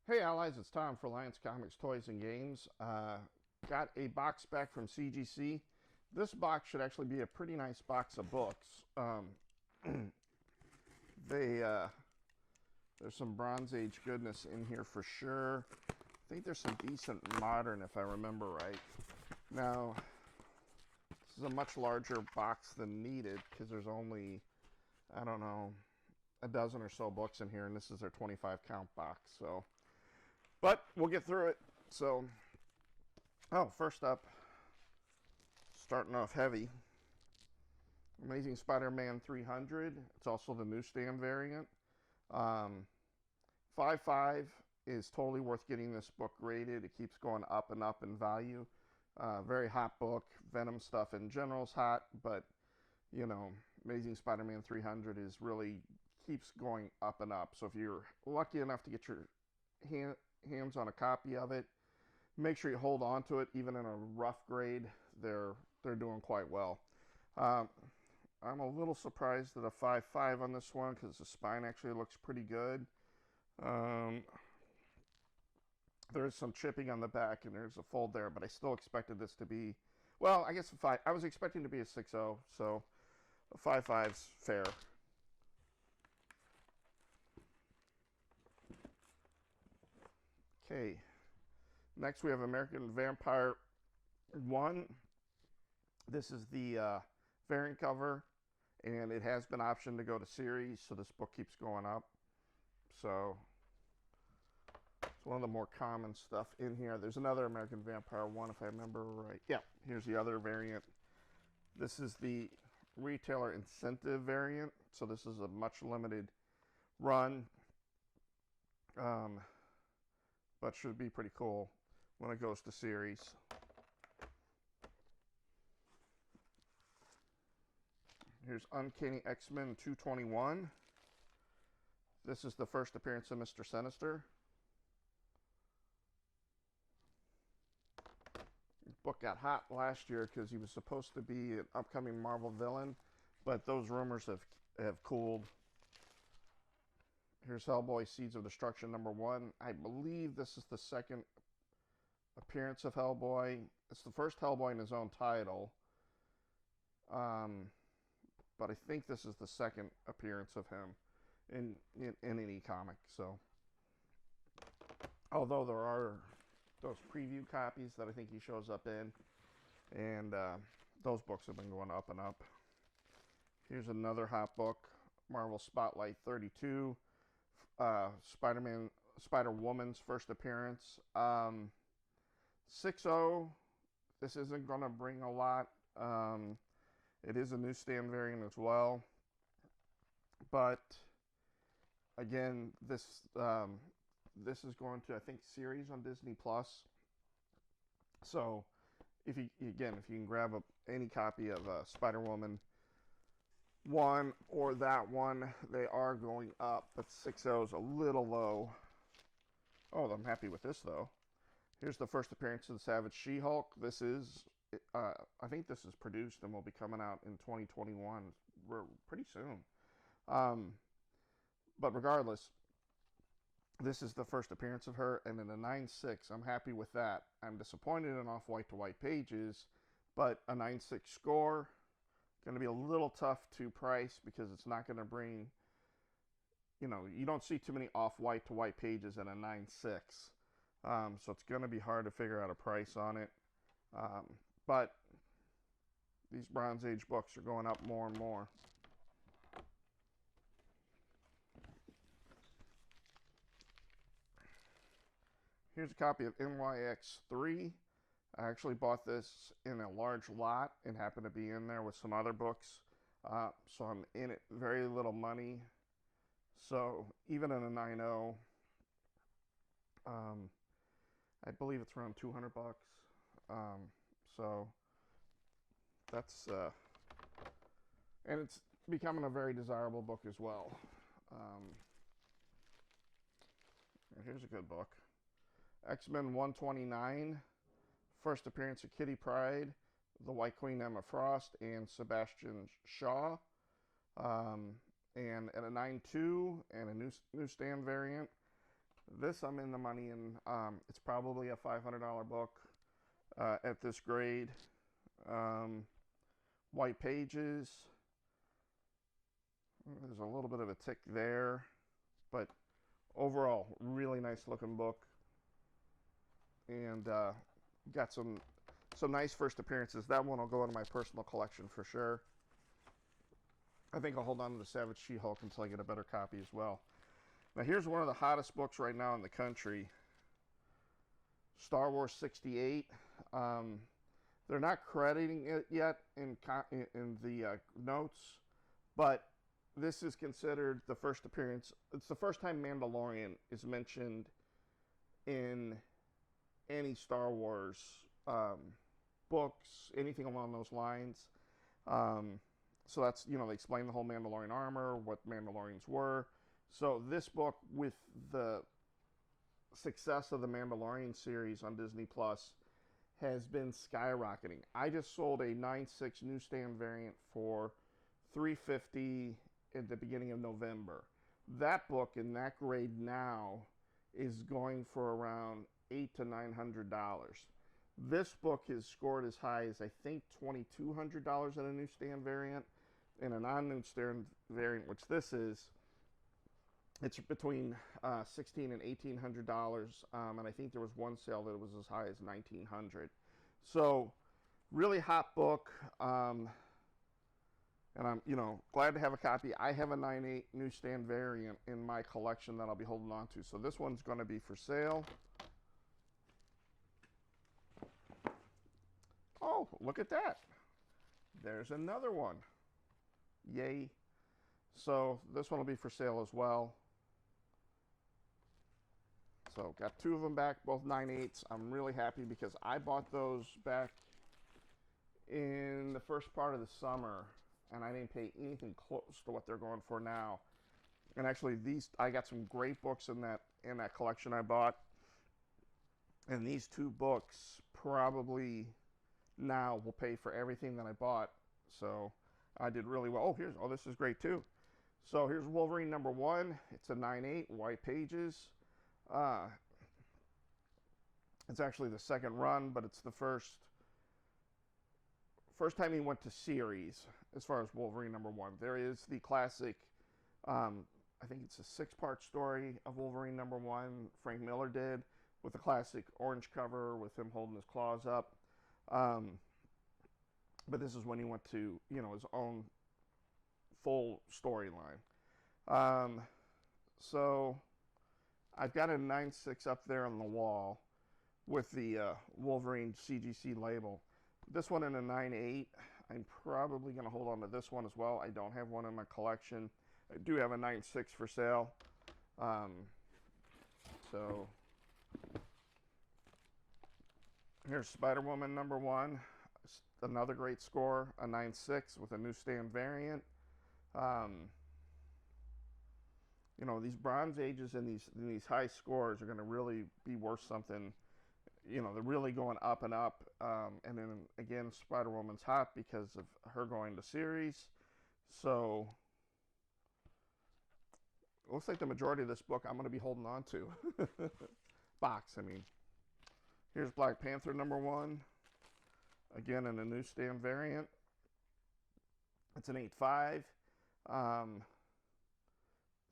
Hey Allies, it's Tom for Lions Comics Toys and Games. Got a box back from CGC. This box should actually be a pretty nice box of books. They There's some Bronze Age goodness in here for sure. I think there's some decent modern if I remember right. Now, this is a much larger box than needed because there's only, I don't know, a dozen or so books in here, and this is their 25 count box. But we'll get through it. First up, starting off heavy, Amazing Spider-Man 300. It's also the newsstand variant. 5.5 is totally worth getting this book graded. It keeps going up and up in value. Very hot book. Venom stuff in general is hot, but Amazing Spider-Man 300 is really keeps going up and up. So if you're lucky enough to get your hands on a copy of it, make sure you hold on to it. Even in a rough grade, they're doing quite well. I'm a little surprised at a 5.5 on this one because the spine actually looks pretty good. There's some chipping on the back and there's a fold there, but I still expected this to be, well, I guess a 5. I was expecting to be a 6.0, so a 5.5's fair. Okay, next we have American Vampire 1. This is the variant cover, and it has been optioned to go to series, so this book keeps going up. So it's one of the more common stuff in here. There's another American Vampire 1 if I remember right. Yeah, here's the other variant. This is the retailer incentive variant, so this is a much limited run. But should be pretty cool when it goes to series. Here's Uncanny X-Men 221. This is the first appearance of Mr. Sinister. The book got hot last year because he was supposed to be an upcoming Marvel villain, but those rumors have cooled. Here's Hellboy Seeds of Destruction #1. I believe this is the second appearance of Hellboy. It's the first Hellboy in his own title. But I think this is the second appearance of him in any comic. So, although there are those preview copies that I think he shows up in, and those books have been going up and up. Here's another hot book, Marvel Spotlight 32. Spider-Woman's first appearance. 6.0. This isn't going to bring a lot. It is a newsstand variant as well. But again, this is going to, I think, series on Disney Plus. So if you can grab any copy of Spider-Woman 1 or that one, they are going up, but 6.0 is a little low. Oh, I'm happy with this though. Here's the first appearance of the Savage She-Hulk. This is, I think this is produced and will be coming out in 2021, pretty soon. But regardless, this is the first appearance of her, and in a 9.6, I'm happy with that. I'm disappointed in off-white to white pages, but a 9.6 score, going to be a little tough to price because it's not going to bring, you don't see too many off-white to white pages in a 9.6. So it's going to be hard to figure out a price on it. But these Bronze Age books are going up more and more. Here's a copy of NYX3. I actually bought this in a large lot and happened to be in there with some other books. So I'm in it very little money. So even in a 9.0, I believe it's around $200. So that's, and it's becoming a very desirable book as well. Here's a good book. X-Men 129. First appearance of Kitty Pryde, the White Queen Emma Frost, and Sebastian Shaw. And at a 9.2 and a newsstand variant. This I'm in the money in. It's probably a $500 book at this grade. Um, white pages. There's a little bit of a tick there, but overall, really nice looking book, and got some nice first appearances. That one will go into my personal collection for sure. I think I'll hold on to the Savage She-Hulk until I get a better copy as well. Now here's one of the hottest books right now in the country, Star Wars 68. They're not crediting it yet in the notes, but this is considered the first appearance. It's the first time Mandalorian is mentioned in any Star Wars books, anything along those lines. So that's, they explain the whole Mandalorian armor, what Mandalorians were. So this book, with the success of the Mandalorian series on Disney Plus, has been skyrocketing. I just sold a 9.6 newsstand variant for $350 at the beginning of November. That book in that grade now is going for around $800 to $900. This book is scored as high as, I think, $2,200 in a newsstand variant. In a non-newsstand variant, which this is, it's between $1,600 and $1,800, and I think there was one sale that was as high as $1,900. So, really hot book, and I'm glad to have a copy. I have a 9.8 newsstand variant in my collection that I'll be holding on to. So this one's going to be for sale. Oh, look at that! There's another one. Yay. So this one will be for sale as well. So got two of them back, both 9.8s. I'm really happy because I bought those back in the first part of the summer, and I didn't pay anything close to what they're going for now. And actually, I got some great books in that collection I bought, and these two books probably now will pay for everything that I bought. So I did really well. Oh, this is great too. So here's Wolverine #1. It's a 9.8, white pages. It's actually the second run, but it's the first time he went to series as far as Wolverine #1. There is the classic, I think it's a 6-part story of Wolverine #1 Frank Miller did, with the classic orange cover with him holding his claws up. But this is when he went to, his own full storyline. So I've got a 9.6 up there on the wall with the Wolverine CGC label. This one in a 9.8. I'm probably going to hold on to this one as well. I don't have one in my collection. I do have a 9.6 for sale. So here's Spider-Woman #1. Another great score, a 9.6 with a newsstand variant. These Bronze Ages and these high scores are going to really be worth something. They're really going up and up. And then again, Spider-Woman's hot because of her going to series. So it looks like the majority of this book I'm going to be holding on to. Box, I mean. Here's Black Panther #1. Again, in a newsstand variant. It's an 8.5.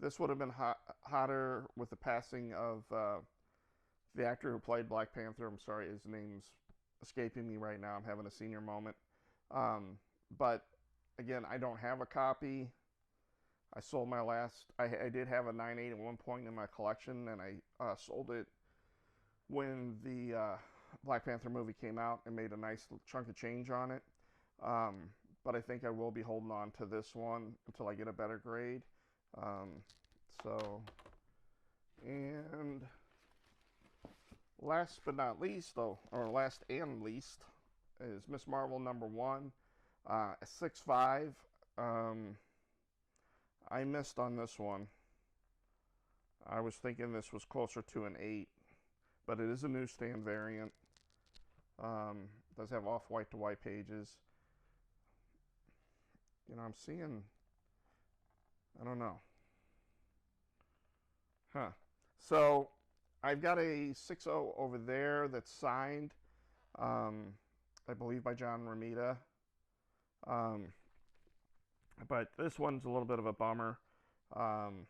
This would have been hotter with the passing of the actor who played Black Panther. I'm sorry, his name's escaping me right now. I'm having a senior moment. But again, I don't have a copy. I sold my last. I did have a 9.8 at one point in my collection, and I sold it when the Black Panther movie came out and made a nice chunk of change on it. But I think I will be holding on to this one until I get a better grade. And last but not least, or last and least, is Miss Marvel #1, a 6.5. I missed on this one. I was thinking this was closer to an 8, but it is a newsstand variant. Does have off-white to white pages. I'm seeing, I don't know. So I've got a 6.0 over there that's signed, I believe by John Romita. Um, but this one's a little bit of a bummer. Um,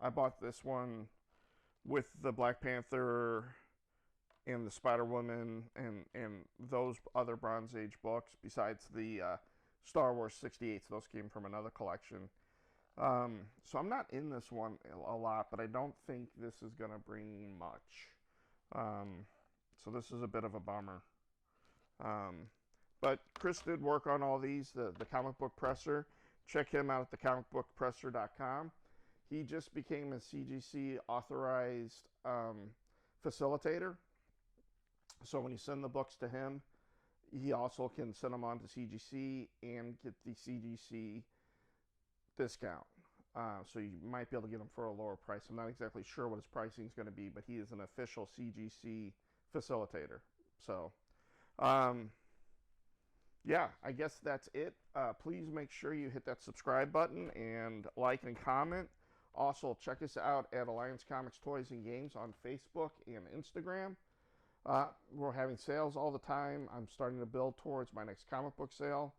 I bought this one with the Black Panther and the Spider Woman and those other Bronze Age books, besides the Star Wars 68s. Those came from another collection. So I'm not in this one a lot, but I don't think this is going to bring much. So this is a bit of a bummer. But Chris did work on all these, the comic book presser. Check him out at thecomicbookpresser.com. He just became a CGC authorized facilitator. So when you send the books to him, he also can send them on to CGC and get the CGC discount. So you might be able to get them for a lower price. I'm not exactly sure what his pricing is going to be, but he is an official CGC facilitator. So, yeah, I guess that's it. Please make sure you hit that subscribe button and like and comment. Also, check us out at Alliance Comics Toys and Games on Facebook and Instagram. We're having sales all the time. I'm starting to build towards my next comic book sale.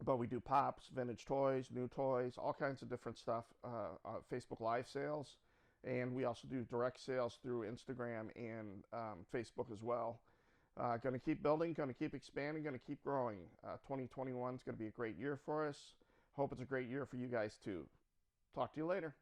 But we do pops, vintage toys, new toys, all kinds of different stuff, Facebook Live sales. And we also do direct sales through Instagram and Facebook as well. Going to keep building, going to keep expanding, going to keep growing. 2021 is going to be a great year for us. Hope it's a great year for you guys too. Talk to you later.